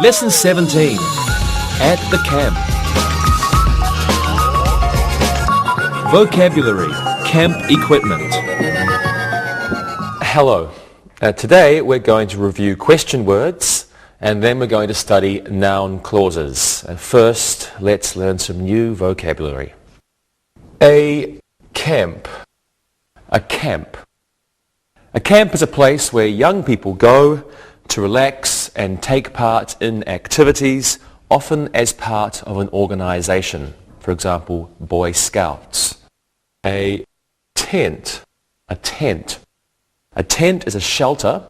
Lesson 17. At the camp. Vocabulary. Camp equipment. Hello. Today we're going to review question words and then we're going to study noun clauses. And first, let's learn some new vocabulary. A camp. A camp. A camp is a place where young people go to relax and take part in activities, often as part of an organization. For example, Boy Scouts. A tent. A tent. A tent is a shelter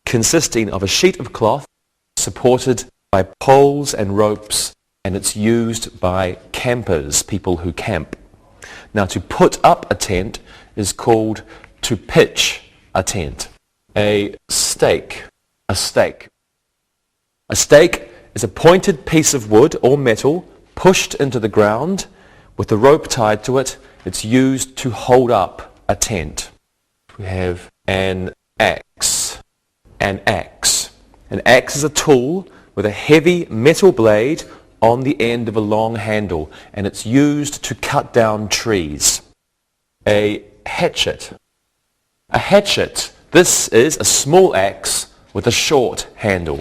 consisting of a sheet of cloth supported by poles and ropes, and it's used by campers, people who camp. Now, to put up a tent is called to pitch a tent. A stake. A stake. A stake is a pointed piece of wood or metal pushed into the ground with a rope tied to it. It's used to hold up a tent. We have an axe. An axe. An axe is a tool with a heavy metal blade on the end of a long handle, and it's used to cut down trees. A hatchet. A hatchet. This is a small axe with a short handle.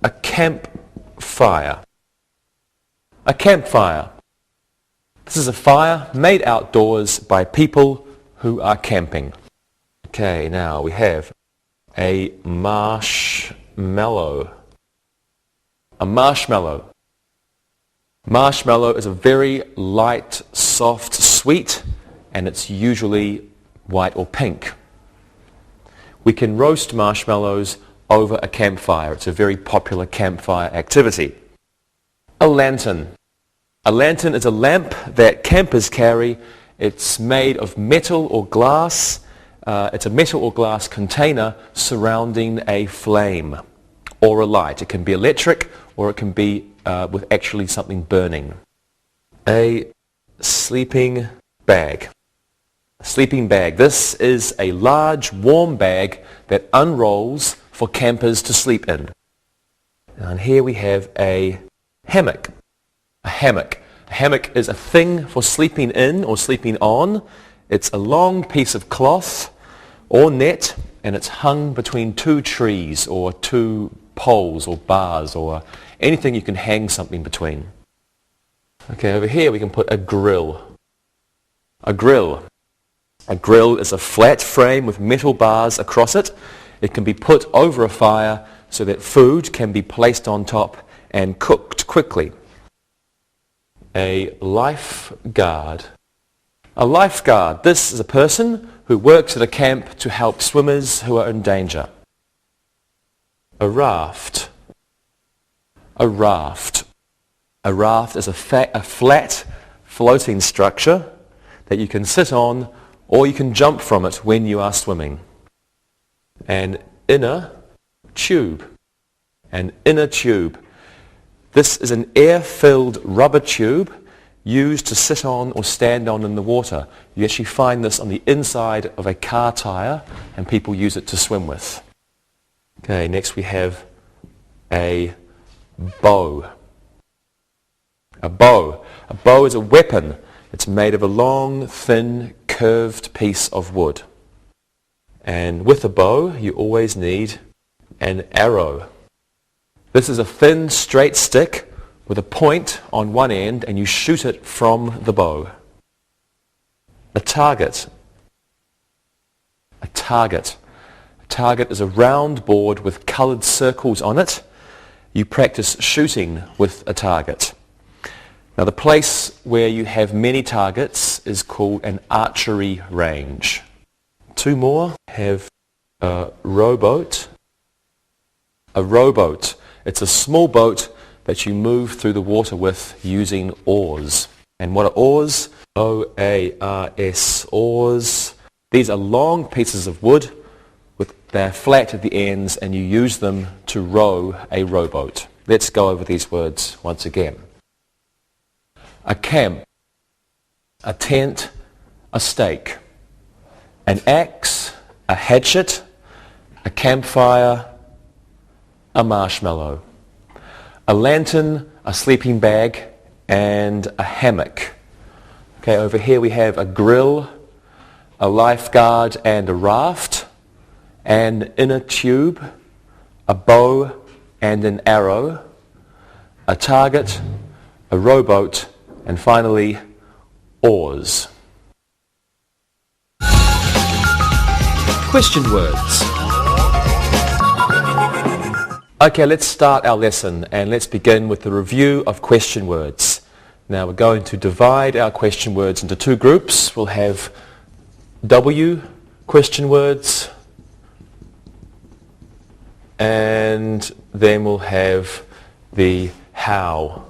A campfire. A campfire. This is a fire made outdoors by people who are camping. Okay, now we have a marshmallow. A marshmallow. Marshmallow is a very light, soft, sweet, and it's usually white or pink. We can roast marshmallows over a campfire. It's a very popular campfire activity. A lantern. A lantern is a lamp that campers carry. It's made of metal or glass. It's a metal or glass container surrounding a flame or a light. It can be electric or it can be with actually something burning. A sleeping bag. A sleeping bag. This is a large warm bag that unrolls for campers to sleep in. And here we have a hammock. A hammock. A hammock is a thing for sleeping in or sleeping on. It's a long piece of cloth or net, and it's hung between two trees or two poles or bars or anything you can hang something between. Okay, over here we can put a grill. A grill. A grill is a flat frame with metal bars across it. It can be put over a fire so that food can be placed on top and cooked quickly. A lifeguard. A lifeguard. This is a person who works at a camp to help swimmers who are in danger. A raft. A raft. A raft is a flat floating structure that you can sit on or you can jump from it when you are swimming. An inner tube. An inner tube. This is an air-filled rubber tube used to sit on or stand on in the water. You actually find this on the inside of a car tire and people use it to swim with. Okay, next we have a bow. A bow. A bow is a weapon. It's made of a long, thin, curved piece of wood. And with a bow, you always need an arrow. This is a thin, straight stick with a point on one end, and you shoot it from the bow. A target. A target. A target is a round board with coloured circles on it. You practice shooting with a target. Now, the place where you have many targets is called an archery range. Two more have a rowboat. A rowboat. It's a small boat that you move through the water with using oars. And what are oars? O-A-R-S, oars. These are long pieces of wood. They're flat at the ends and you use them to row a rowboat. Let's go over these words once again. A camp, a tent, a stake, an axe, a hatchet, a campfire, a marshmallow. a lantern, a sleeping bag, and a hammock. Okay, over here we have a grill, a lifeguard and a raft, an inner tube, a bow and an arrow, a target, a rowboat, and finally, oars. Question words. Okay, let's start our lesson and let's begin with the review of question words. Now we're going to divide our question words into two groups. We'll have W question words and then we'll have the how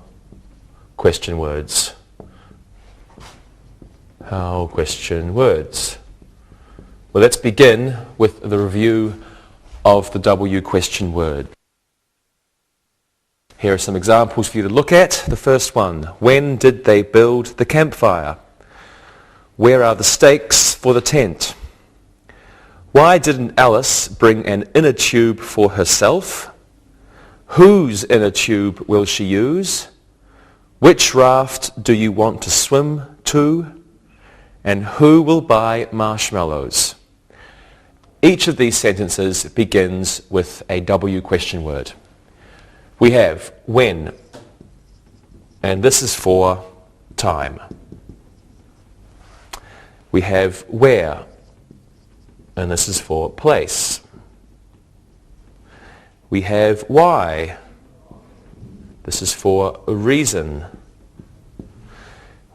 question words. How question words. Well, let's begin with the review of the W question word. Here are some examples for you to look at. The first one, when did they build the campfire? Where are the stakes for the tent? Why didn't Alice bring an inner tube for herself? Whose inner tube will she use? Which raft do you want to swim to? And who will buy marshmallows? Each of these sentences begins with a W question word. We have when, and this is for time. We have where, and this is for place. We have why. This is for a reason.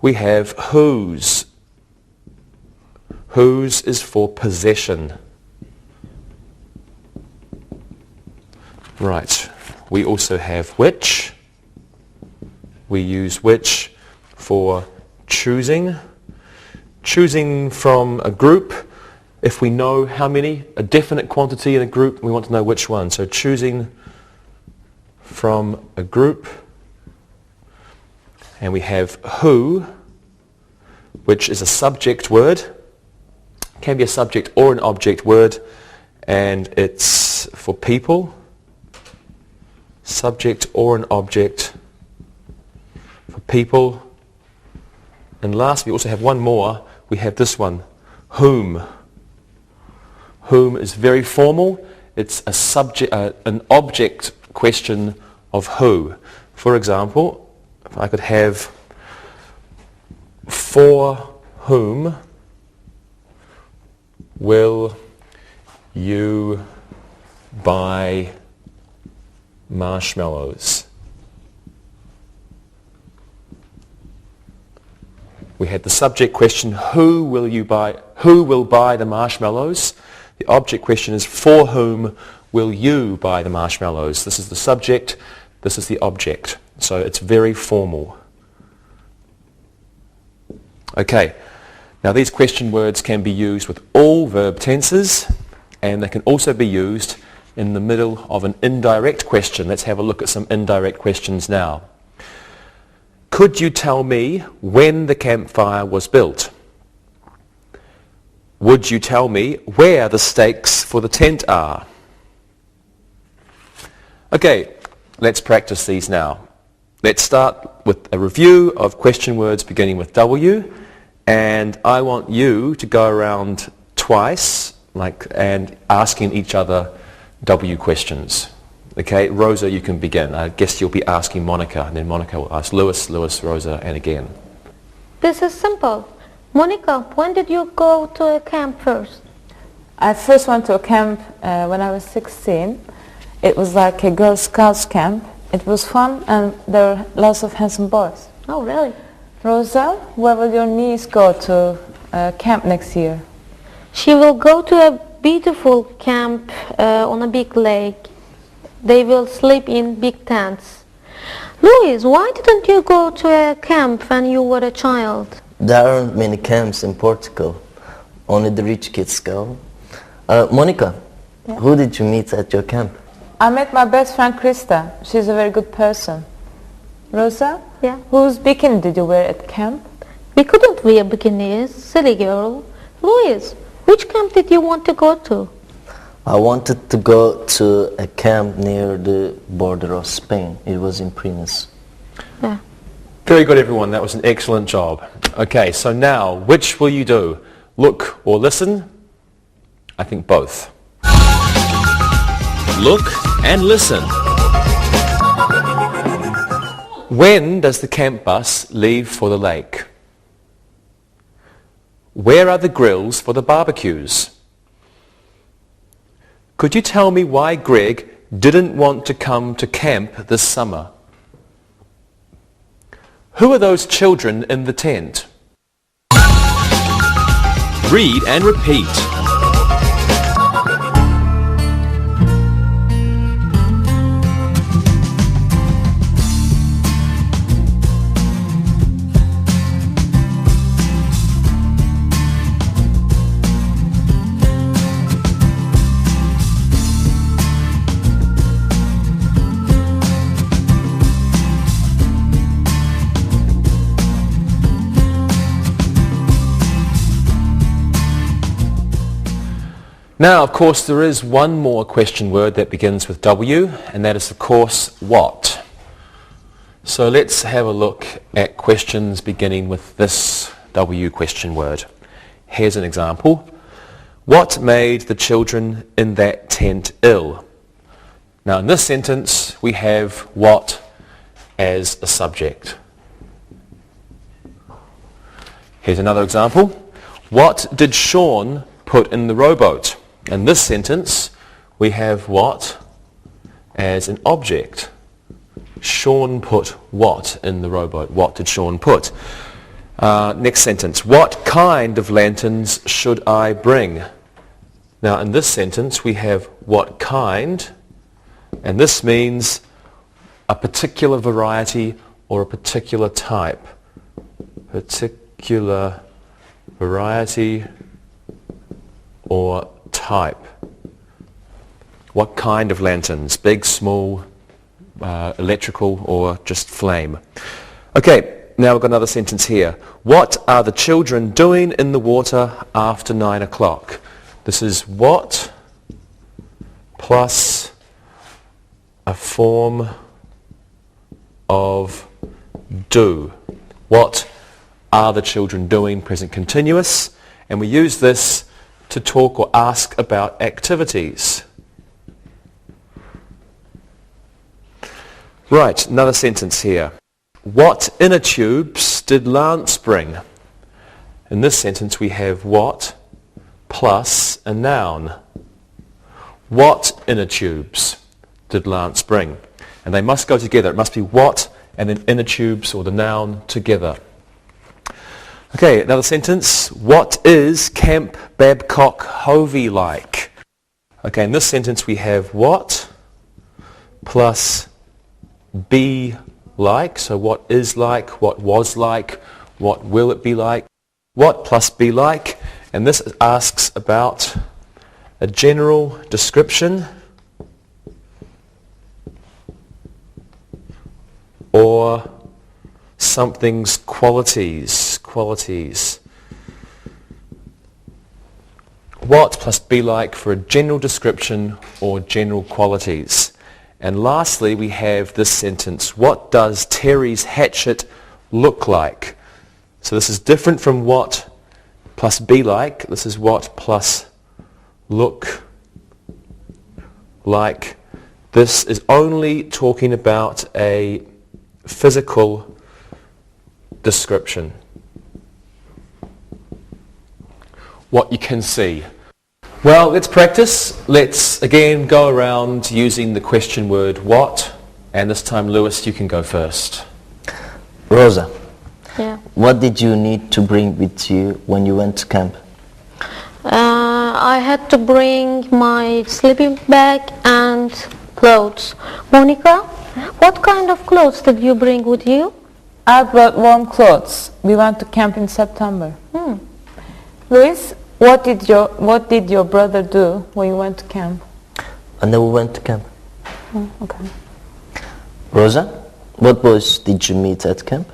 We have whose. Whose is for possession. Right. We also have which. We use which for choosing. Choosing from a group. If we know how many, a definite quantity in a group, we want to know which one. So choosing from a group. And we have who, which is a subject word. Can be a subject or an object word. And it's for people. Subject or an object for people. And last, we also have one more. We have this one, whom. Whom is very formal. It's a subject, an object question of who. For example, if I could have for whom will you buy marshmallows? We had the subject question, who will buy the marshmallows? The object question is, for whom will you buy the marshmallows? This is the subject, this is the object. So it's very formal. Okay, now these question words can be used with all verb tenses, and they can also be used in the middle of an indirect question. Let's have a look at some indirect questions now. Could you tell me when the campfire was built? Would you tell me where the stakes for the tent are? Okay, let's practice these now. Let's start with a review of question words beginning with W, and I want you to go around twice and asking each other W questions. Okay, Rosa, you can begin. I guess you'll be asking Monica, and then Monica will ask Lewis, Rosa, and again. This is simple. Monica, when did you go to a camp first? I first went to a camp when I was 16. It was like a Girl Scouts camp. It was fun and there were lots of handsome boys. Oh, really? Rosa, where will your niece go to camp next year? She will go to a beautiful camp on a big lake. They will sleep in big tents. Louise, why didn't you go to a camp when you were a child? There aren't many camps in Portugal. Only the rich kids go. Monica, yeah. Who did you meet at your camp? I met my best friend Krista. She's a very good person. Rosa? Yeah? Whose bikini did you wear at camp? We couldn't wear bikinis, silly girl. Louise, which camp did you want to go to? I wanted to go to a camp near the border of Spain. It was in Prines. Yeah. Very good, everyone. That was an excellent job. Okay, so now, which will you do? Look or listen? I think both. Look and listen. When does the camp bus leave for the lake? Where are the grills for the barbecues? Could you tell me why Greg didn't want to come to camp this summer? Who are those children in the tent? Read and repeat. Now, of course, there is one more question word that begins with W, and that is, of course, what. So let's have a look at questions beginning with this W question word. Here's an example. What made the children in that tent ill? Now, in this sentence, we have what as a subject. Here's another example. What did Sean put in the rowboat? In this sentence, we have what as an object. Sean put what in the rowboat? What did Sean put? Next sentence. What kind of lanterns should I bring? Now, in this sentence, we have what kind, and this means a particular variety or a particular type. Particular variety or type. What kind of lanterns? Big, small, electrical, or just flame? Okay, now we've got another sentence here. What are the children doing in the water after 9 o'clock? This is what plus a form of do. What are the children doing? Present continuous. And we use this to talk or ask about activities. Right, another sentence here. What inner tubes did Lance bring? In this sentence we have what plus a noun. What inner tubes did Lance bring? And they must go together. It must be what and then inner tubes or the noun together. Okay, another sentence. What is Camp Babcock Hovey like? Okay, in this sentence we have what plus be like. So what is like, what was like, what will it be like? What plus be like. And this asks about a general description or something's qualities. What plus be like for a general description or general qualities. And lastly, we have this sentence. What does Terry's hatchet look like? So this is different from what plus be like. This is what plus look like. This is only talking about a physical description. What you can see. Well, let's practice. Let's again go around using the question word what, and this time Lewis, you can go first. Rosa, Yeah. what did you need to bring with you when you went to camp? I had to bring my sleeping bag and clothes. Monica, what kind of clothes did you bring with you? I brought warm clothes. We went to camp in September. Luis, what did your brother do when you went to camp? I never went to camp. Okay. Rosa, what boys did you meet at camp?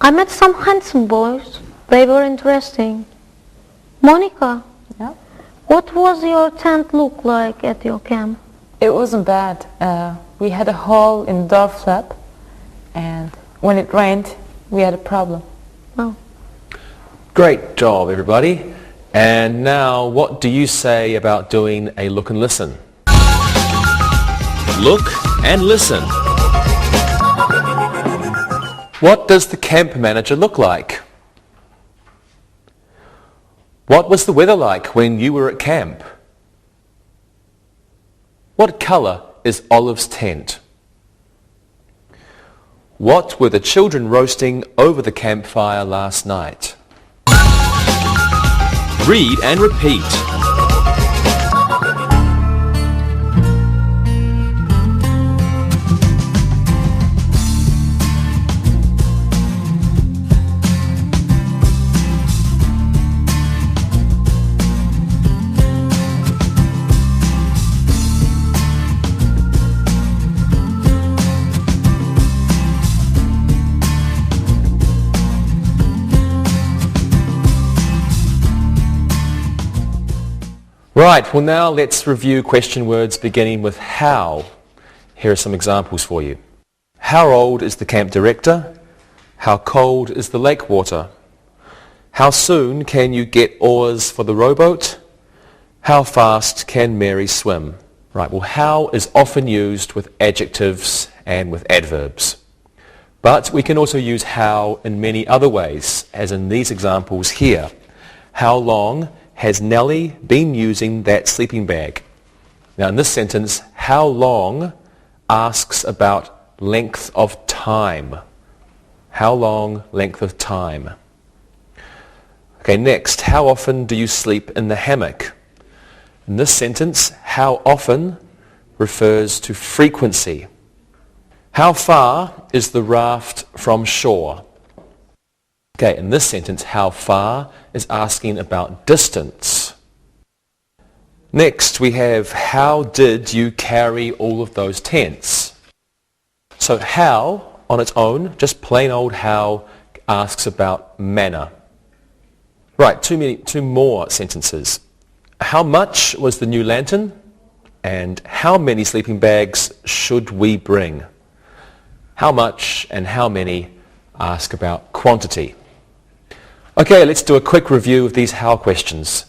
I met some handsome boys. They were interesting. Monica, Yeah. What was your tent look like at your camp? It wasn't bad. We had a hole in the door flap, and when it rained, we had a problem. Oh. Great job, everybody. And now, what do you say about doing a look and listen? Look and listen. What does the camp manager look like? What was the weather like when you were at camp? What colour is Olive's tent? What were the children roasting over the campfire last night? Read and repeat. Right, well now let's review question words beginning with how. Here are some examples for you. How old is the camp director? How cold is the lake water? How soon can you get oars for the rowboat? How fast can Mary swim? Right, well how is often used with adjectives and with adverbs. But we can also use how in many other ways, as in these examples here. How long has Nellie been using that sleeping bag? Now in this sentence, how long asks about length of time. How long, length of time. Okay, next, how often do you sleep in the hammock? In this sentence, how often refers to frequency. How far is the raft from shore? Okay, in this sentence, how far is asking about distance. Next, we have how did you carry all of those tents? So how, on its own, just plain old how, asks about manner. Right, two more sentences. How much was the new lantern? And how many sleeping bags should we bring? How much and how many ask about quantity. Okay, let's do a quick review of these how questions.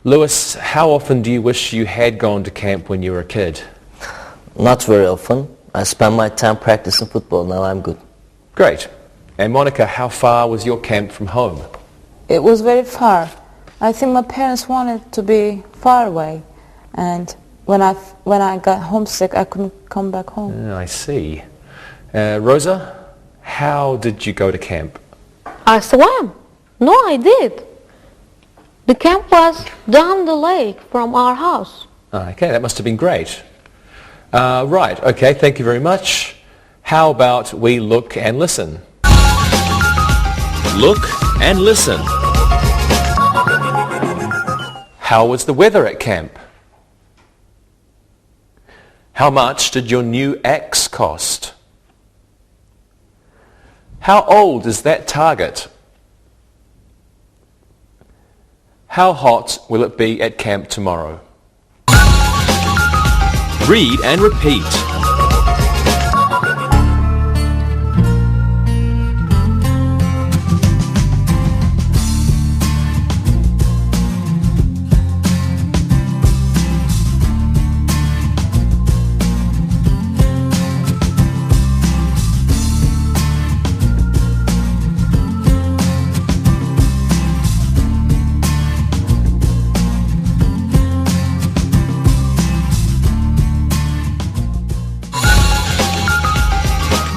Lewis, how often do you wish you had gone to camp when you were a kid? Not very often. I spend my time practicing football. Now I'm good. Great. And Monica, how far was your camp from home? It was very far. I think my parents wanted to be far away, and when I got homesick, I couldn't come back home. I see. Rosa, how did you go to camp? I swam. No, I did. The camp was down the lake from our house. Okay, that must have been great. Right, okay, thank you very much. How about we look and listen? Look and listen. How was the weather at camp? How much did your new axe cost? How old is that target? How hot will it be at camp tomorrow? Read and repeat.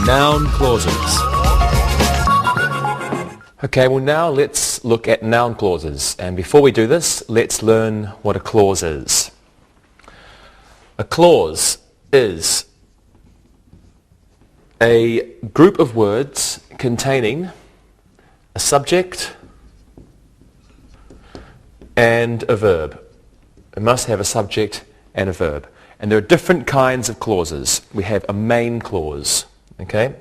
Noun clauses. Okay, well now let's look at noun clauses. And before we do this, let's learn what a clause is. A clause is a group of words containing a subject and a verb. It must have a subject and a verb. And there are different kinds of clauses. We have a main clause. Okay?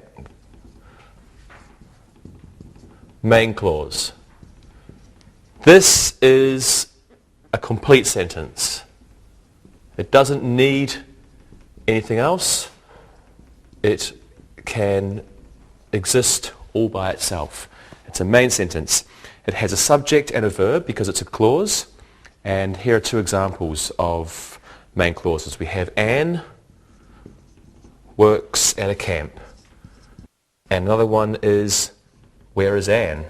Main clause. This is a complete sentence. It doesn't need anything else. It can exist all by itself. It's a main sentence. It has a subject and a verb because it's a clause. And here are two examples of main clauses. We have Anne works at a camp. And another one is, where is Anne?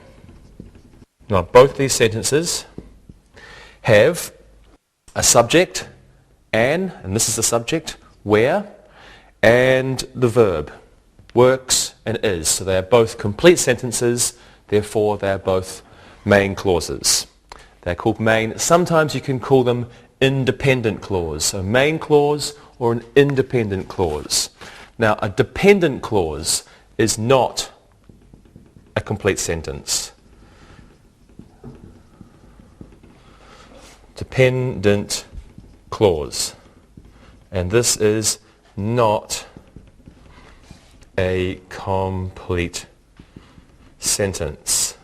Now both these sentences have a subject, Anne, and this is the subject, where, and the verb, works and is. So they are both complete sentences, therefore they are both main clauses. They're called main. Sometimes you can call them independent clause. So main clause or an independent clause. Now a dependent clause is not a complete sentence. Dependent clause. And this is not a complete sentence.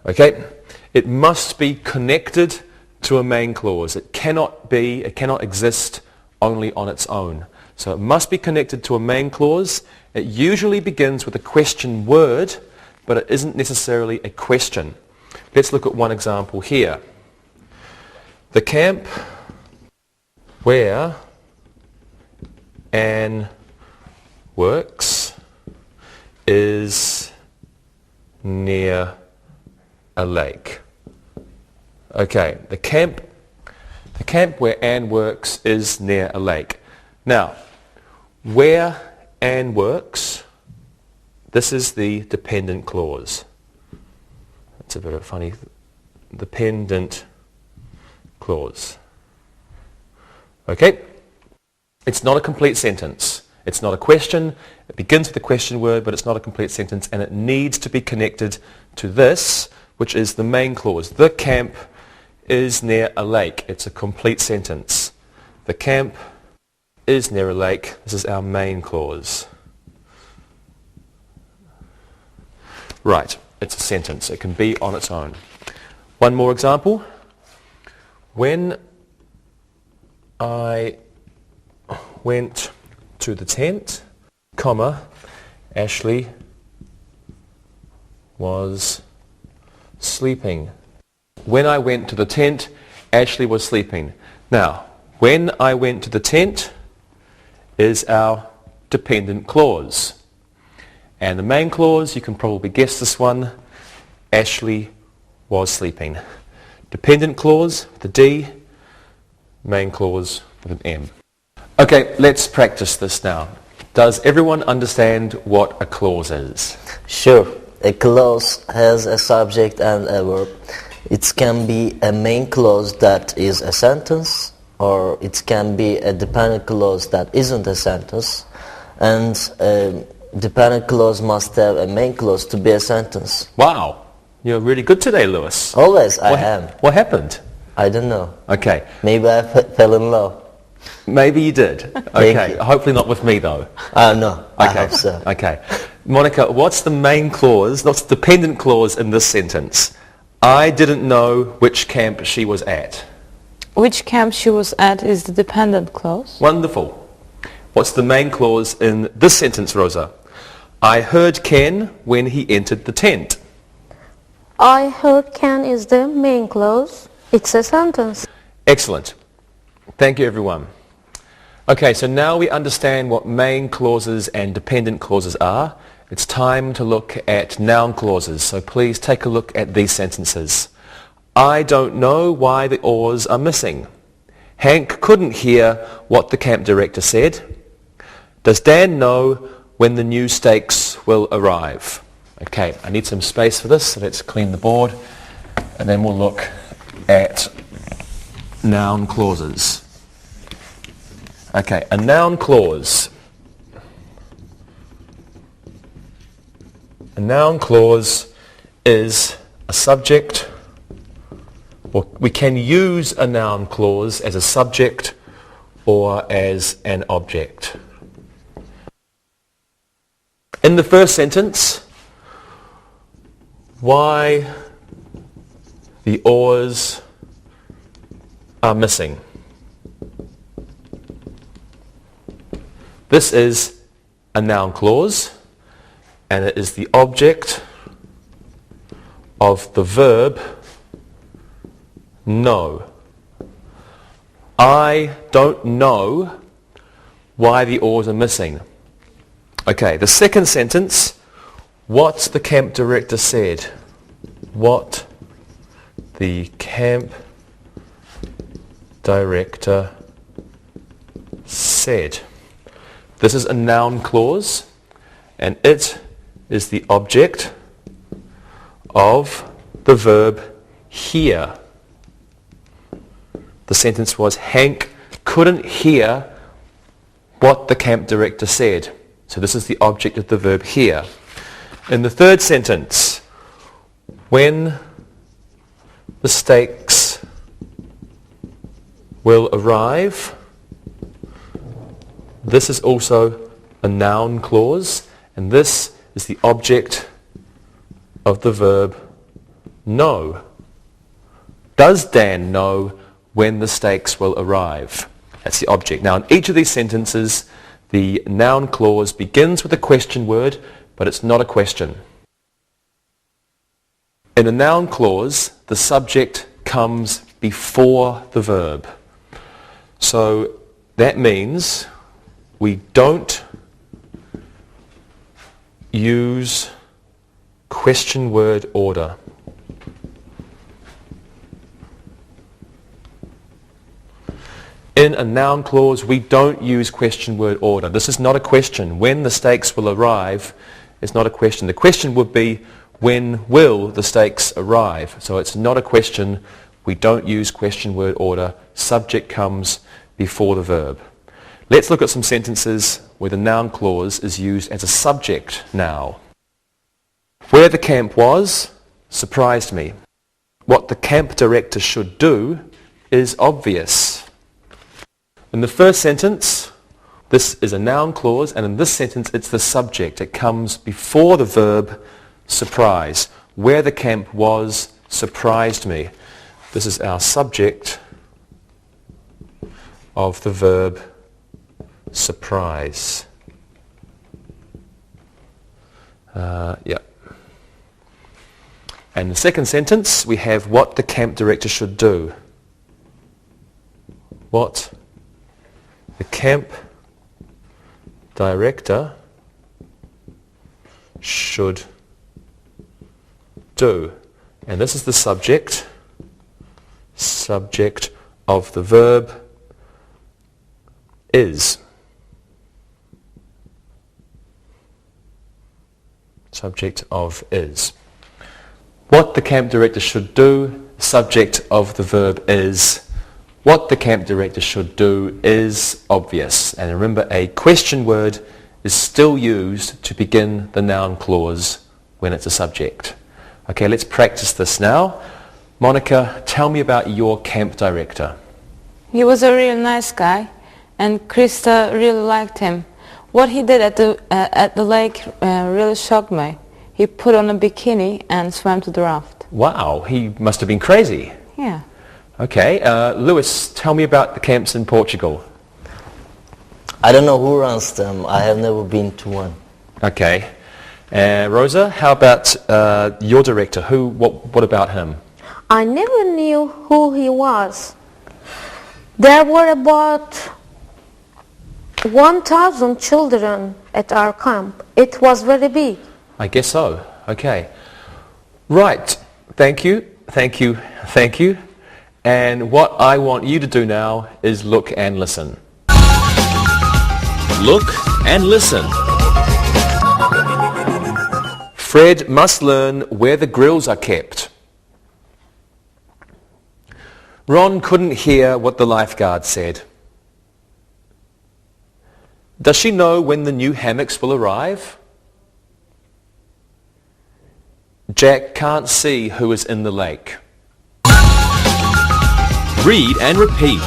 Okay? It must be connected to a main clause. It cannot exist only on its own. So it must be connected to a main clause. It usually begins with a question word, but it isn't necessarily a question. Let's look at one example here. The camp where Anne works is near a lake. Okay, the camp where Anne works is near a lake. Now, where Anne works, this is the dependent clause. It's a bit of a funny dependent clause. Okay? It's not a complete sentence. It's not a question. It begins with a question word, but it's not a complete sentence, and it needs to be connected to this, which is the main clause. The camp is near a lake. It's a complete sentence. The camp is near a lake. This is our main clause. Right. It's a sentence. It can be on its own. One more example. When I went to the tent, comma, Ashley was sleeping. When I went to the tent, Ashley was sleeping. Now, when I went to the tent is our dependent clause. And the main clause, you can probably guess this one, Ashley was sleeping. Dependent clause with a D, main clause with an M. Okay, let's practice this now. Does everyone understand what a clause is? Sure. A clause has a subject and a verb. It can be a main clause that is a sentence, or it can be a dependent clause that isn't a sentence. And a dependent clause must have a main clause to be a sentence. Wow, you're really good today, Lewis. Always I am. What happened? I don't know. Okay. Maybe I fell in love. Maybe you did. Okay. Hopefully not with me though. No, I hope so. Okay. Monica, what's the main clause, what's the dependent clause in this sentence? I didn't know which camp she was at. Which camp she was at is the dependent clause. Wonderful. What's the main clause in this sentence, Rosa? I heard Ken when he entered the tent. I heard Ken is the main clause. It's a sentence. Excellent. Thank you, everyone. Okay, so now we understand what main clauses and dependent clauses are. It's time to look at noun clauses, so please take a look at these sentences. I don't know why the oars are missing. Hank couldn't hear what the camp director said. Does Dan know when the new stakes will arrive? Okay, I need some space for this, so let's clean the board, and then we'll look at noun clauses. Okay, a noun clause. A noun clause is a subject, or we can use a noun clause as a subject or as an object. In the first sentence, why the oars are missing. This is a noun clause, and it is the object of the verb know. I don't know why the oars are missing. Okay, the second sentence, what the camp director said. What the camp director said. This is a noun clause, and it is the object of the verb hear. The sentence was, Hank couldn't hear what the camp director said. So this is the object of the verb hear. In the third sentence, when the stakes will arrive, this is also a noun clause, and this is the object of the verb know. Does Dan know when the stakes will arrive? That's the object. Now in each of these sentences, the noun clause begins with a question word, but it's not a question. In a noun clause, the subject comes before the verb. So that means we don't use question word order. In a noun clause, we don't use question word order. This is not a question. When the stakes will arrive is not a question. The question would be, when will the stakes arrive? So it's not a question. We don't use question word order. Subject comes before the verb. Let's look at some sentences where the noun clause is used as a subject now. Where the camp was surprised me. What the camp director should do is obvious. In the first sentence, this is a noun clause, and in this sentence it's the subject. It comes before the verb surprise. Where the camp was surprised me. This is our subject of the verb surprise. Yeah. And the second sentence, we have what the camp director should do. What the camp director should do. And this is the subject of the verb is. Subject of is. What the camp director should do, subject of the verb is. What the camp director should do is obvious. And remember, a question word is still used to begin the noun clause when it's a subject. Okay, let's practice this now. Monica, tell me about your camp director. He was a real nice guy, and Krista really liked him. What he did at the lake really shocked me. He put on a bikini and swam to the raft. Wow, he must have been crazy. Yeah. Okay, Lewis, tell me about the camps in Portugal. I don't know who runs them. I have never been to one. Okay. Rosa, how about your director? What about him? I never knew who he was. There were about 1,000 children at our camp. It was very big. I guess so. Okay. Right. Thank you. Thank you. Thank you. And what I want you to do now is look and listen. Look and listen. Fred must learn where the grills are kept. Ron couldn't hear what the lifeguard said. Does she know when the new hammocks will arrive? Jack can't see who is in the lake. Read and repeat.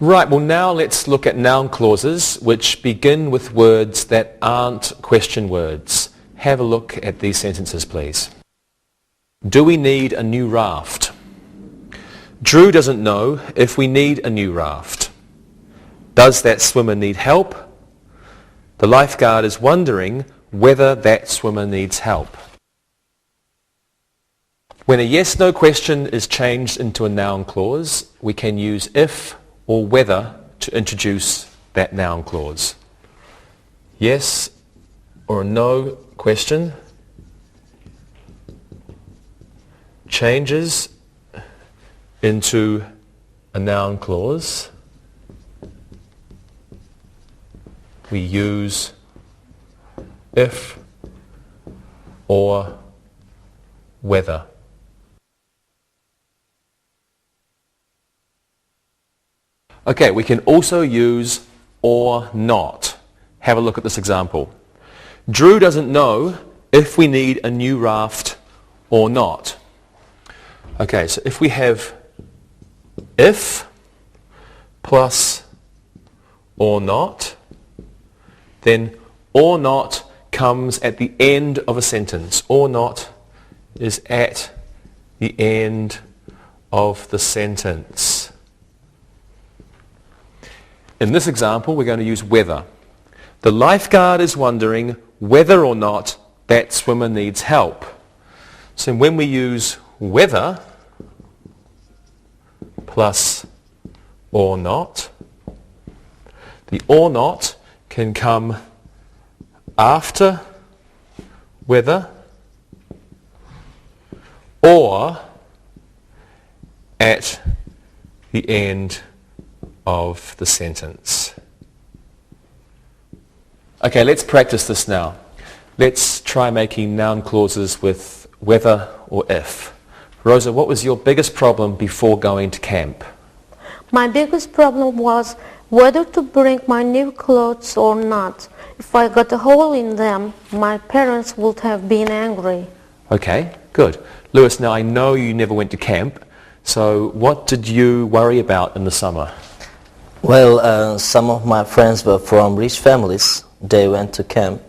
Right, well now let's look at noun clauses which begin with words that aren't question words. Have a look at these sentences, please. Do we need a new raft? Drew doesn't know if we need a new raft. Does that swimmer need help? The lifeguard is wondering whether that swimmer needs help. When a yes-no question is changed into a noun clause, we can use if or whether to introduce that noun clause. Yes or no question changes into a noun clause. We use if or whether. Okay, we can also use or not. Have a look at this example. Drew doesn't know if we need a new raft or not. Okay, so if we have if plus or not, then or not comes at the end of a sentence. Or not is at the end of the sentence. In this example, we're going to use whether. The lifeguard is wondering whether or not that swimmer needs help. So when we use whether plus or not, the or not can come after whether or at the end of the sentence. Okay, let's practice this now. Let's try making noun clauses with whether or if. Rosa, what was your biggest problem before going to camp? My biggest problem was whether to bring my new clothes or not. If I got a hole in them, my parents would have been angry. Okay, good. Lewis, now I know you never went to camp, so what did you worry about in the summer? Well, some of my friends were from rich families. They went to camp.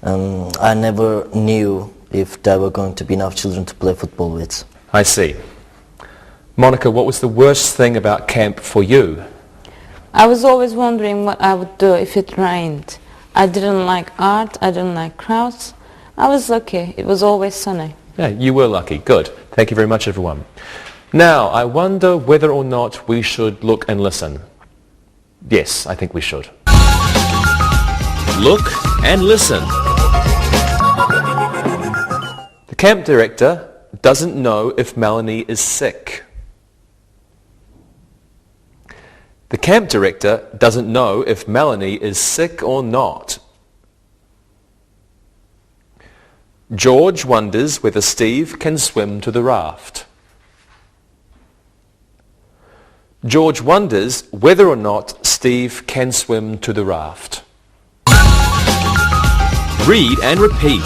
I never knew if there were going to be enough children to play football with. I see. Monica, what was the worst thing about camp for you? I was always wondering what I would do if it rained. I didn't like art, I didn't like crowds. I was lucky, it was always sunny. Yeah, you were lucky. Good. Thank you very much, everyone. Now, I wonder whether or not we should look and listen. Yes, I think we should. Look and listen. The camp director doesn't know if Melanie is sick. The camp director doesn't know if Melanie is sick or not. George wonders whether Steve can swim to the raft. George wonders whether or not Steve can swim to the raft. Read and repeat.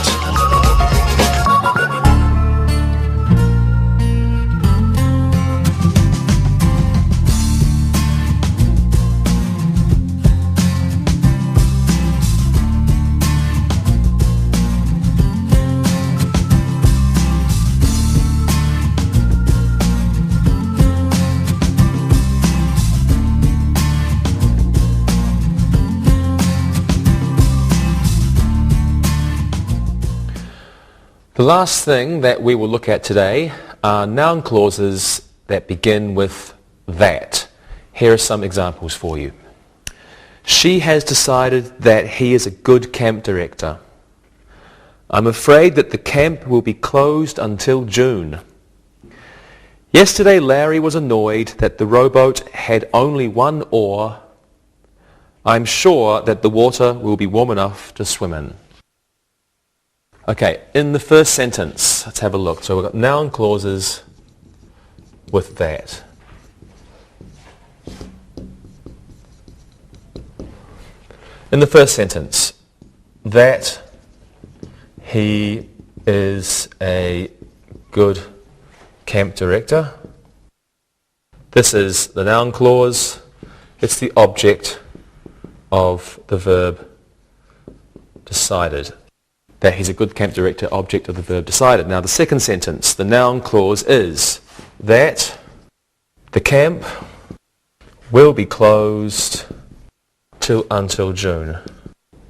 The last thing that we will look at today are noun clauses that begin with that. Here are some examples for you. She has decided that he is a good camp director. I'm afraid that the camp will be closed until June. Yesterday Larry was annoyed that the rowboat had only one oar. I'm sure that the water will be warm enough to swim in. Okay, in the first sentence, let's have a look. So we've got noun clauses with that. In the first sentence, that he is a good camp director. This is the noun clause. It's the object of the verb decided. That he's a good camp director, object of the verb decided. Now the second sentence, the noun clause is that the camp will be closed until June.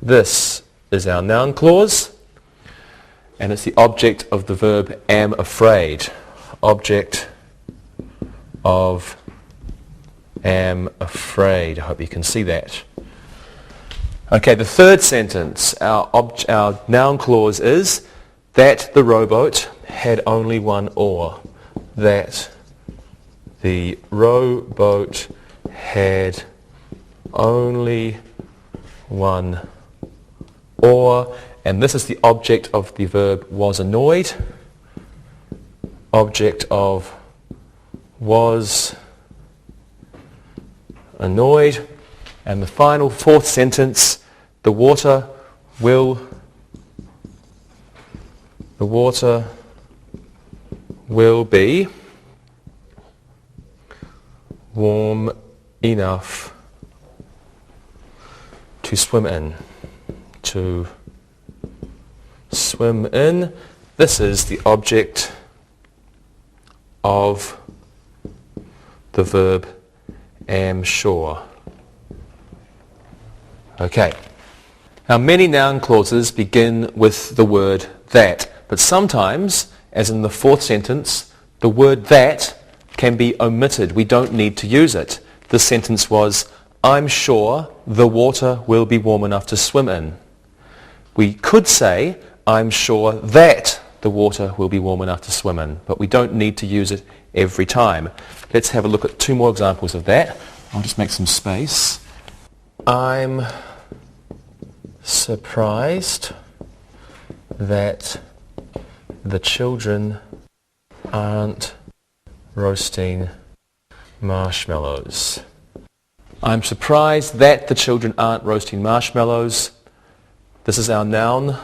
This is our noun clause, and it's the object of the verb am afraid. Object of am afraid. I hope you can see that. Okay, the third sentence, our noun clause is that the rowboat had only one oar. That the rowboat had only one oar, and this is the object of the verb was annoyed. Object of was annoyed. And the final fourth sentence, the water will be warm enough to swim in. To swim in. This is the object of the verb am sure. Okay. Now many noun clauses begin with the word that, but sometimes, as in the fourth sentence, the word that can be omitted. We don't need to use it. This sentence was, I'm sure the water will be warm enough to swim in. We could say, I'm sure that the water will be warm enough to swim in, but we don't need to use it every time. Let's have a look at two more examples of that. I'll just make some space. I'm surprised that the children aren't roasting marshmallows. I'm surprised that the children aren't roasting marshmallows. This is our noun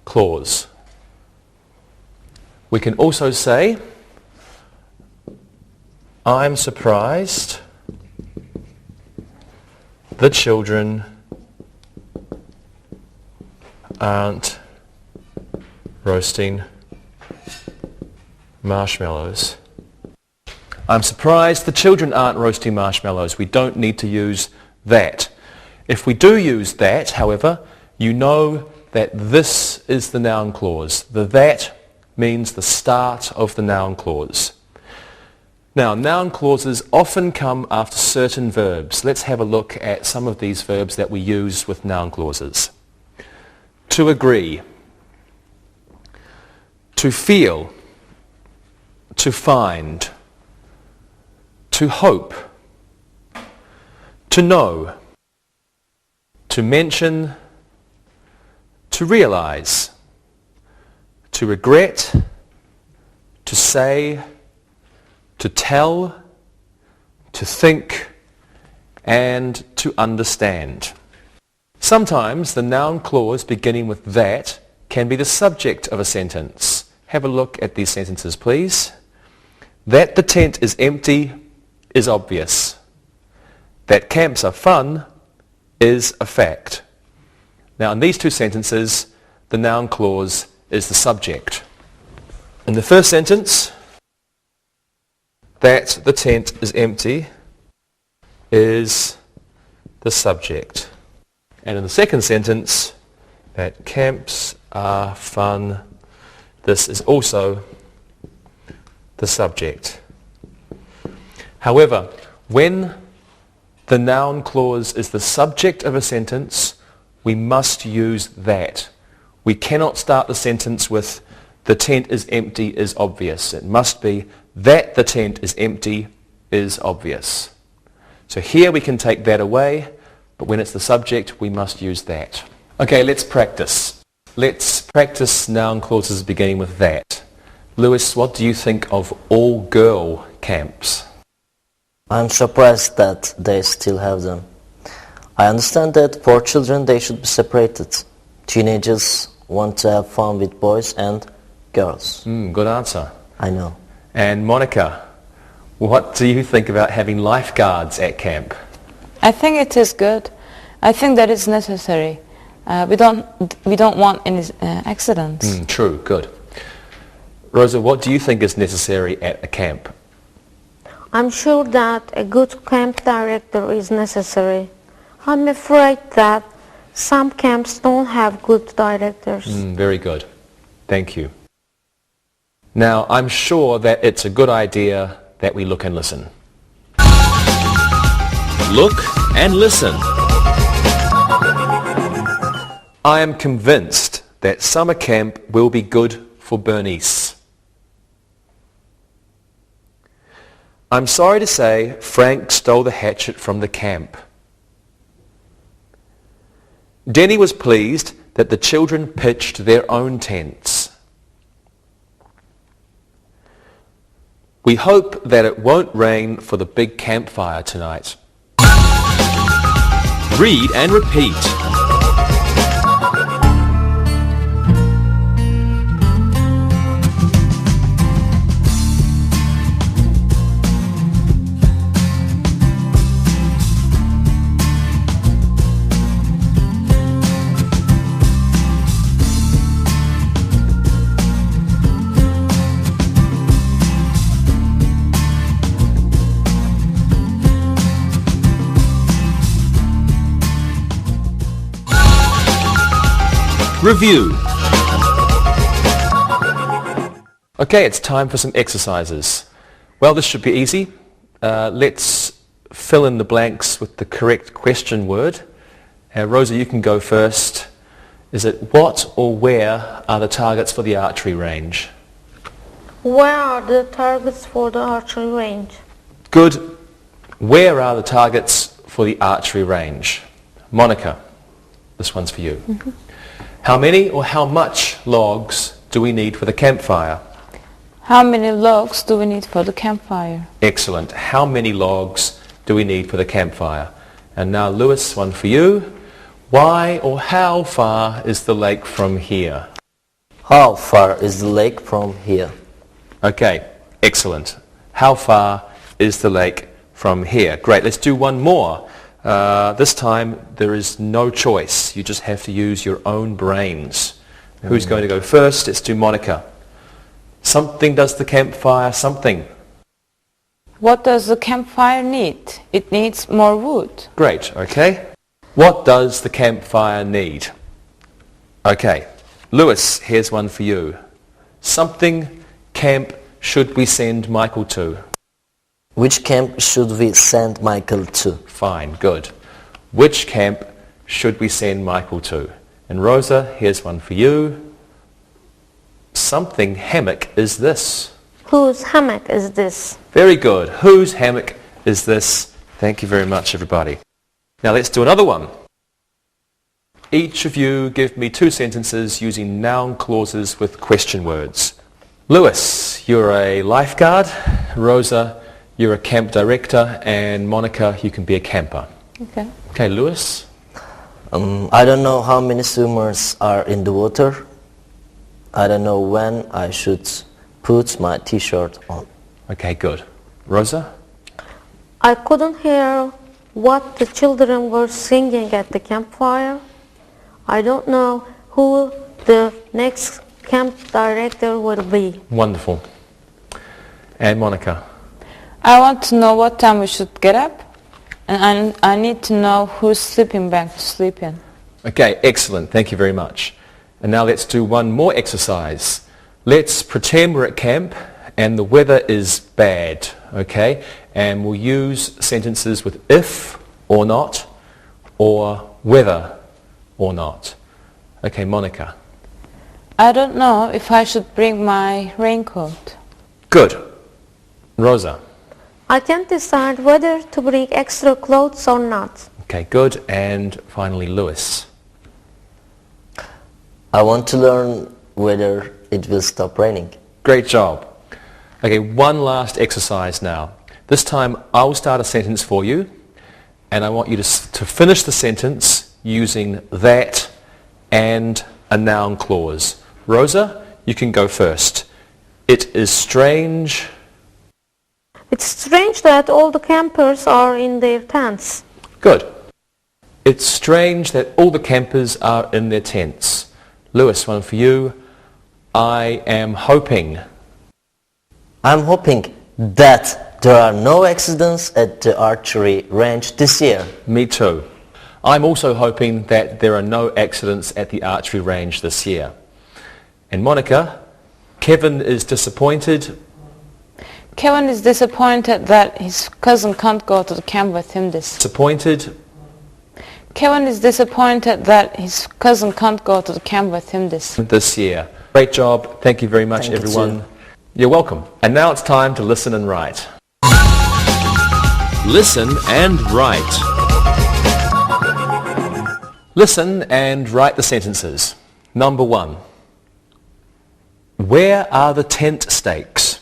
clause. We can also say, I'm surprised the children aren't roasting marshmallows. I'm surprised the children aren't roasting marshmallows. We don't need to use that. If we do use that, however, you know that this is the noun clause. The that means the start of the noun clause. Now, noun clauses often come after certain verbs. Let's have a look at some of these verbs that we use with noun clauses. To agree, to feel, to find, to hope, to know, to mention, to realize, to regret, to say, to tell, to think, and to understand. Sometimes the noun clause beginning with that can be the subject of a sentence. Have a look at these sentences, please. That the tent is empty is obvious. That camps are fun is a fact. Now in these two sentences, the noun clause is the subject. In the first sentence, that the tent is empty is the subject. And in the second sentence, that camps are fun, this is also the subject. However, when the noun clause is the subject of a sentence, we must use that. We cannot start the sentence with the tent is empty is obvious. It must be that the tent is empty is obvious. So here we can take that away, but when it's the subject, we must use that. Okay, let's practice. Let's practice noun clauses beginning with that. Lewis, what do you think of all-girl camps? I'm surprised that they still have them. I understand that for children they should be separated. Teenagers want to have fun with boys and girls. Good answer. I know. And Monica, what do you think about having lifeguards at camp? I think it is good. I think that it's necessary. We don't want any accidents. True, good. Rosa, what do you think is necessary at a camp? I'm sure that a good camp director is necessary. I'm afraid that some camps don't have good directors. Very good. Thank you. Now, I'm sure that it's a good idea that we look and listen. Look and listen. I am convinced that summer camp will be good for Bernice. I'm sorry to say Frank stole the hatchet from the camp. Denny was pleased that the children pitched their own tents. We hope that it won't rain for the big campfire tonight. Read and repeat. Review. Okay, it's time for some exercises. Well, this should be easy. Let's fill in the blanks with the correct question word. Rosa, you can go first. Is it what or where are the targets for the archery range? Where are the targets for the archery range? Good. Where are the targets for the archery range? Monica, this one's for you. How many or how much logs do we need for the campfire? How many logs do we need for the campfire? Excellent. How many logs do we need for the campfire? And now, Lewis, one for you. Why or how far is the lake from here? How far is the lake from here? Okay, excellent. How far is the lake from here? Great, let's do one more. This time there is no choice. You just have to use your own brains. Who's going to go first? Let's do Monica. Something does the campfire something. What does the campfire need? It needs more wood. Great, okay. What does the campfire need? Okay, Lewis, here's one for you. Something camp should we send Michael to? Which camp should we send Michael to? Fine, good. Which camp should we send Michael to? And Rosa, here's one for you. Something hammock is this? Whose hammock is this? Very good. Whose hammock is this? Thank you very much, everybody. Now let's do another one. Each of you give me 2 sentences using noun clauses with question words. Lewis, you're a lifeguard. Rosa, you're a camp director. And Monica, you can be a camper. Okay. Okay, Lewis? I don't know how many swimmers are in the water. I don't know when I should put my t-shirt on. Okay, good. Rosa? I couldn't hear what the children were singing at the campfire. I don't know who the next camp director will be. Wonderful. And Monica? I want to know what time we should get up, and I need to know whose sleeping bag to sleep in. Okay, excellent. Thank you very much. And now let's do one more exercise. Let's pretend we're at camp and the weather is bad, okay? And we'll use sentences with if or not or whether or not. Okay, Monica. I don't know if I should bring my raincoat. Good. Rosa. I can't decide whether to bring extra clothes or not. Okay, good. And finally, Lewis. I want to learn whether it will stop raining. Great job. Okay, one last exercise now. This time I'll start a sentence for you and I want you to finish the sentence using that and a noun clause. Rosa, you can go first. It is strange. It's strange that all the campers are in their tents. Good. It's strange that all the campers are in their tents. Lewis, one for you. I am hoping. I'm hoping that there are no accidents at the archery range this year. Me too. I'm also hoping that there are no accidents at the archery range this year. And Monica, Kevin is disappointed. Kevin is disappointed that his cousin can't go to the camp with him Disappointed. Kevin is disappointed that his cousin can't go to the camp with him this year. Great job. Thank you very much, Thank you, everyone. too. You're welcome. And now it's time to listen and write. Listen and write. Listen and write the sentences. Number 1. Where are the tent stakes?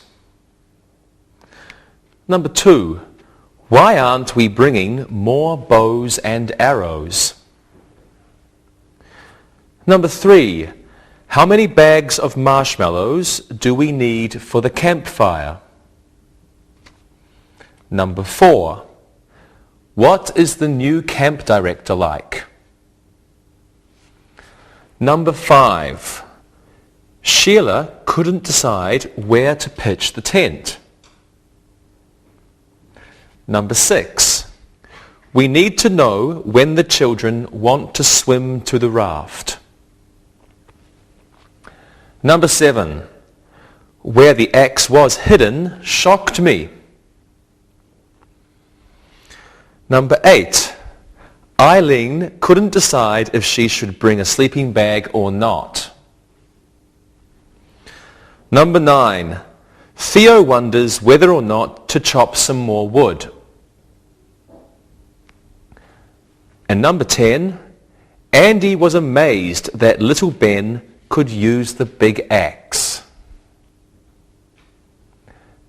Number 2. Why aren't we bringing more bows and arrows? Number 3. How many bags of marshmallows do we need for the campfire? Number 4. What is the new camp director like? Number 5. Sheila couldn't decide where to pitch the tent. Number 6. We need to know when the children want to swim to the raft. Number 7. Where the axe was hidden shocked me. Number 8. Eileen couldn't decide if she should bring a sleeping bag or not. Number 9. Theo wonders whether or not to chop some more wood. And number 10. Andy was amazed that little Ben could use the big axe.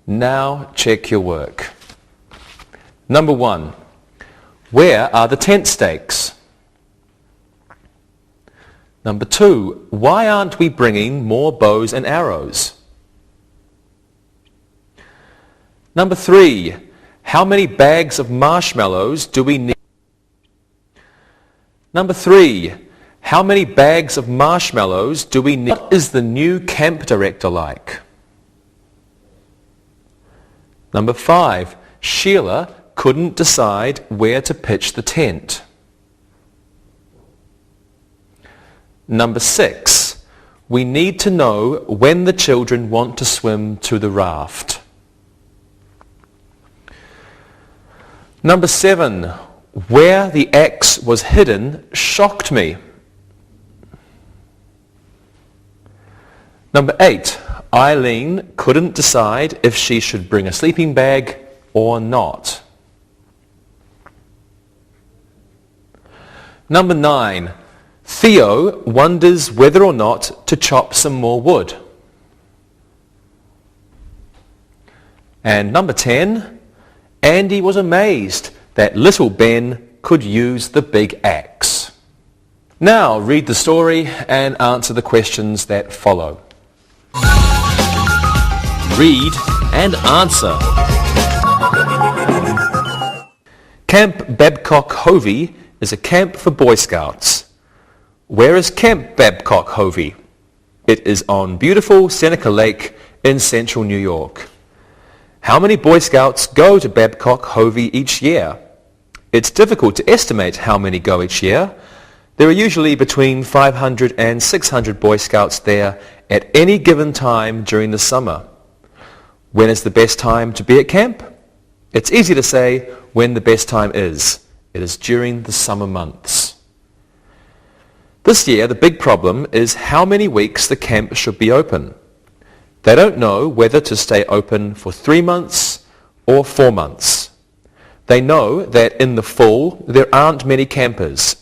Now check your work. Number 1. Where are the tent stakes? Number 2. Why aren't we bringing more bows and arrows? Number 3. How many bags of marshmallows do we need? Number 3. How many bags of marshmallows do we need? What is the new camp director like? Number 5. Sheila couldn't decide where to pitch the tent. Number 6. We need to know when the children want to swim to the raft. Number 7. Where the axe was hidden shocked me. Number 8. Eileen couldn't decide if she should bring a sleeping bag or not. Number 9. Theo wonders whether or not to chop some more wood. And number 10. Andy was amazed that little Ben could use the big axe. Now read the story and answer the questions that follow. Read and answer. Camp Babcock Hovey is a camp for Boy Scouts. Where is Camp Babcock Hovey? It is on beautiful Seneca Lake in central New York. How many Boy Scouts go to Babcock Hovey each year? It's difficult to estimate how many go each year. There are usually between 500 and 600 Boy Scouts there at any given time during the summer. When is the best time to be at camp? It's easy to say when the best time is. It is during the summer months. This year, the big problem is how many weeks the camp should be open. They don't know whether to stay open for 3 months or 4 months. They know that in the fall, there aren't many campers.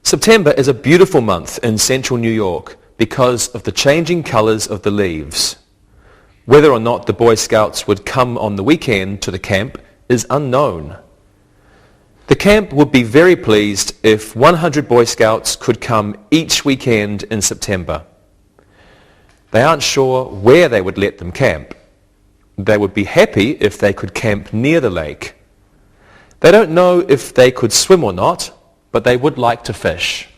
September is a beautiful month in central New York because of the changing colors of the leaves. Whether or not the Boy Scouts would come on the weekend to the camp is unknown. The camp would be very pleased if 100 Boy Scouts could come each weekend in September. They aren't sure where they would let them camp. They would be happy if they could camp near the lake. They don't know if they could swim or not, but they would like to fish.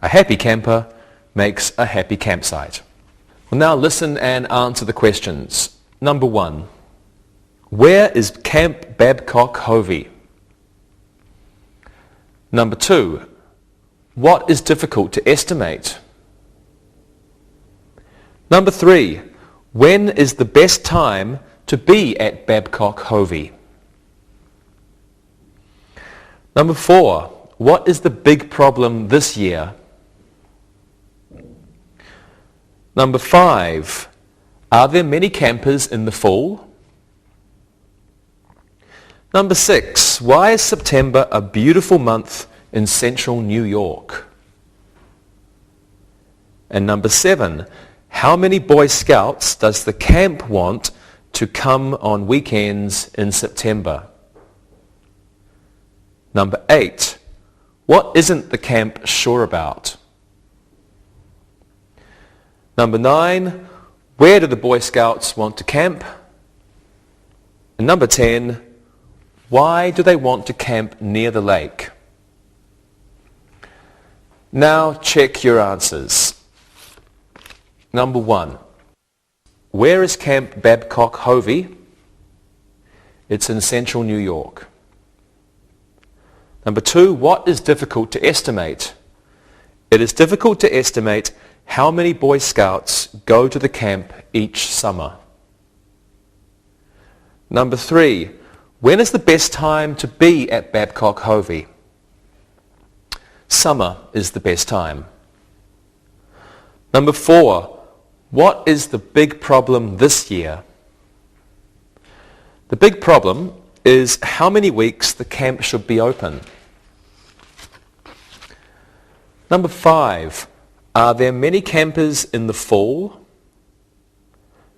A happy camper makes a happy campsite. Well, now listen and answer the questions. Number 1. Where is Camp Babcock Hovey? Number 2. What is difficult to estimate? Number 3. When is the best time to be at Babcock Hovey? Number 4. What is the big problem this year? Number 5. Are there many campers in the fall? Number 6. Why is September a beautiful month in central New York? And number 7. How many Boy Scouts does the camp want to come on weekends in September? Number 8. What isn't the camp sure about? Number 9. Where do the Boy Scouts want to camp? And number 10. Why do they want to camp near the lake? Now check your answers. Number 1. Where is Camp Babcock Hovey? It's in central New York. Number 2. What is difficult to estimate? It is difficult to estimate how many Boy Scouts go to the camp each summer. Number 3. When is the best time to be at Babcock Hovey? Summer is the best time. Number 4. What is the big problem this year? The big problem is how many weeks the camp should be open. Number 5. Are there many campers in the fall?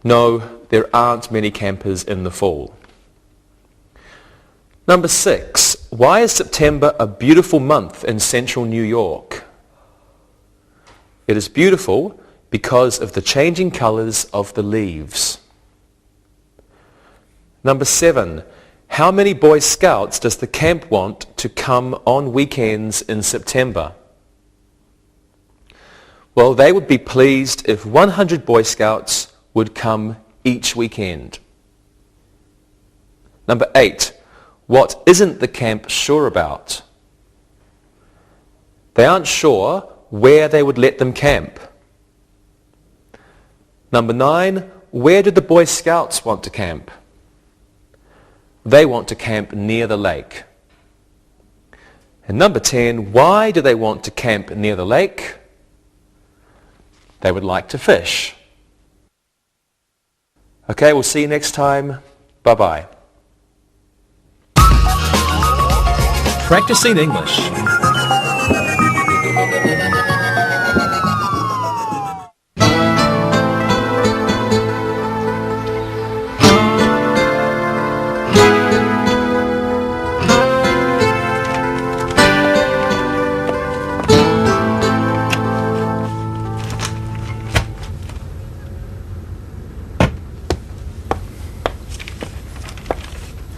No, there aren't many campers in the fall. Number 6. Why is September a beautiful month in central New York? It is beautiful because of the changing colors of the leaves. Number 7. How many Boy Scouts does the camp want to come on weekends in September? Well, they would be pleased if 100 Boy Scouts would come each weekend. Number 8. What isn't the camp sure about? They aren't sure where they would let them camp. Number 9. Where do the Boy Scouts want to camp? They want to camp near the lake. And number 10. Why do they want to camp near the lake? They would like to fish. Okay, we'll see you next time. Bye-bye. Practicing English.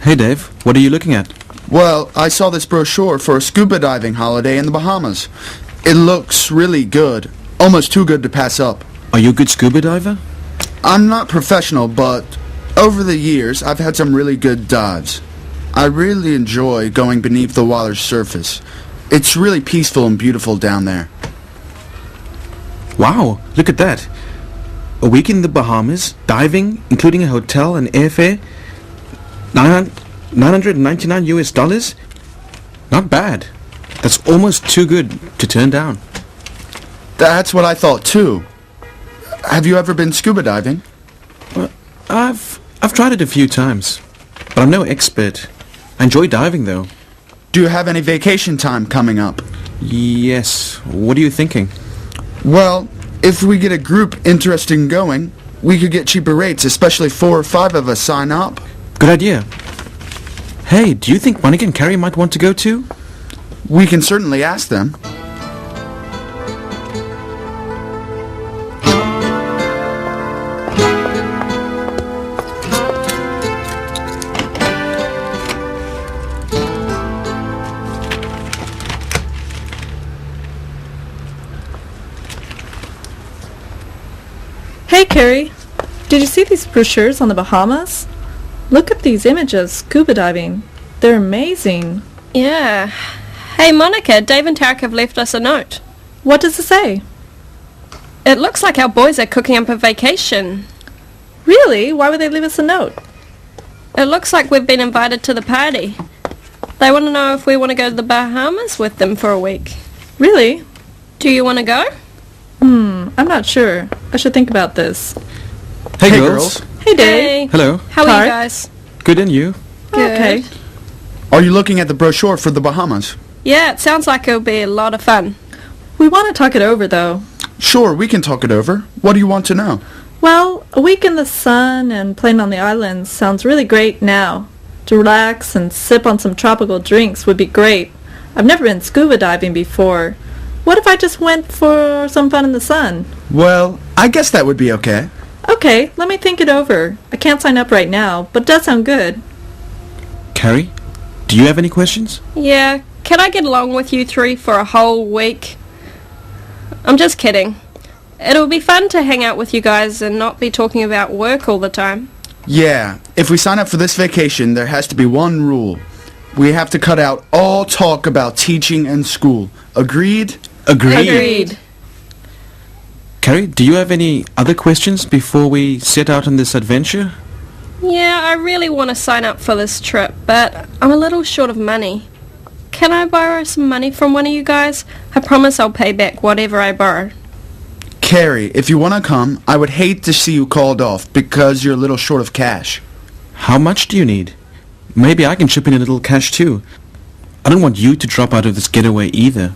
Hey Dave, what are you looking at? Well, I saw this brochure for a scuba diving holiday in the Bahamas. It looks really good. Almost too good to pass up. Are you a good scuba diver? I'm not professional, but over the years, I've had some really good dives. I really enjoy going beneath the water's surface. It's really peaceful and beautiful down there. Wow, look at that. A week in the Bahamas, diving, including a hotel and airfare, $999 US? Not bad. That's almost too good to turn down. That's what I thought too. Have you ever been scuba diving? Well, I've tried it a few times, but I'm no expert. I enjoy diving though. Do you have any vacation time coming up? Yes. What are you thinking? Well, if we get a group interested in going, we could get cheaper rates, especially if 4 or 5 of us sign up. Good idea. Hey, do you think Monica and Carrie might want to go too? We can certainly ask them. see these brochures on the Bahamas? Look at these images scuba diving. They're amazing. Yeah. Hey, Monica, Dave and Tarek have left us a note. What does it say? It looks like our boys are cooking up a vacation. Really? Why would they leave us a note? It looks like we've been invited to the party. They want to know if we want to go to the Bahamas with them for a week. Really? Do you want to go? I'm not sure. I should think about this. Hey, girls. Hey, Dave. Hello. How are Tarek? you guys? Good, and you? Good. Okay. Are you looking at the brochure for the Bahamas? Yeah, it sounds like it'll be a lot of fun. We want to talk it over, though. Sure, we can talk it over. What do you want to know? Well, a week in the sun and playing on the islands sounds really great now. To relax and sip on some tropical drinks would be great. I've never been scuba diving before. What if I just went for some fun in the sun? Well, I guess that would be okay. Okay, let me think it over. I can't sign up right now, but it does sound good. Carrie, do you have any questions? Yeah, can I get along with you three for a whole week? I'm just kidding. It'll be fun to hang out with you guys and not be talking about work all the time. Yeah, if we sign up for this vacation, there has to be one rule. We have to cut out all talk about teaching and school. Agreed? Agreed. Carrie, do you have any other questions before we set out on this adventure? Yeah, I really want to sign up for this trip, but I'm a little short of money. Can I borrow some money from one of you guys? I promise I'll pay back whatever I borrow. Carrie, if you want to come, I would hate to see you called off because you're a little short of cash. How much do you need? Maybe I can chip in a little cash too. I don't want you to drop out of this getaway either.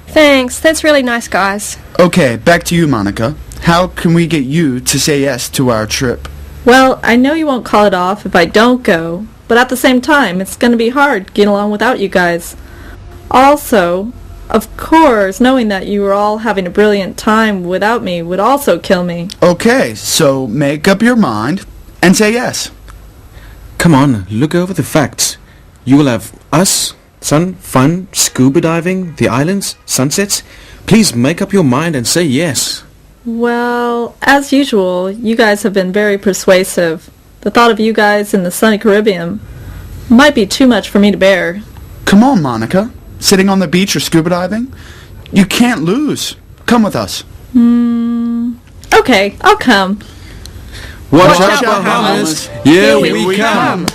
Thanks, that's really nice, guys. Okay, back to you, Monica. How can we get you to say yes to our trip? Well, I know you won't call it off if I don't go, but at the same time, it's going to be hard getting along without you guys. Also, of course, knowing that you were all having a brilliant time without me would also kill me. Okay, so make up your mind and say yes. Come on, look over the facts. You will have us, sun, fun, scuba diving, the islands, sunsets. Please make up your mind and say yes. Well, as usual, you guys have been very persuasive. The thought of you guys in the sunny Caribbean might be too much for me to bear. Come on, Monica. Sitting on the beach or scuba diving? You can't lose. Come with us. Okay, I'll come. Watch out, Bahamas. Here we we come.